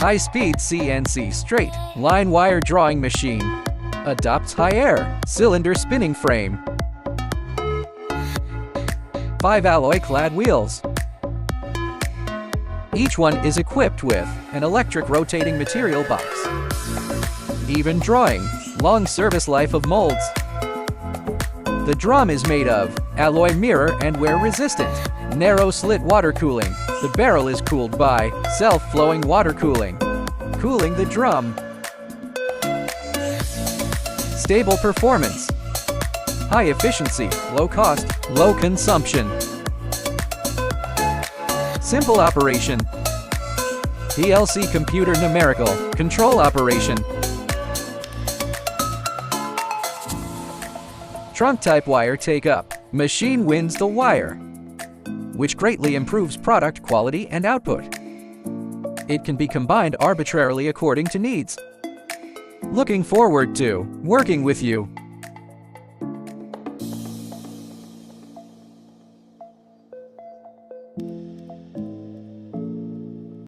High-speed CNC straight line wire drawing machine. Adopts high-air cylinder spinning frame. 5 alloy-clad wheels. Each one is equipped with an electric rotating material box. Even drawing, long service life of molds. The drum is made of alloy mirror and wear resistant. Narrow slit water cooling. The barrel is cooled by self-flowing water cooling. Cooling the drum. Stable performance. High efficiency, low cost, low consumption. Simple operation. PLC computer numerical control operation. Trunk type wire take up. Machine winds the wire, which greatly improves product quality and output. It can be combined arbitrarily according to needs. Looking forward to working with you.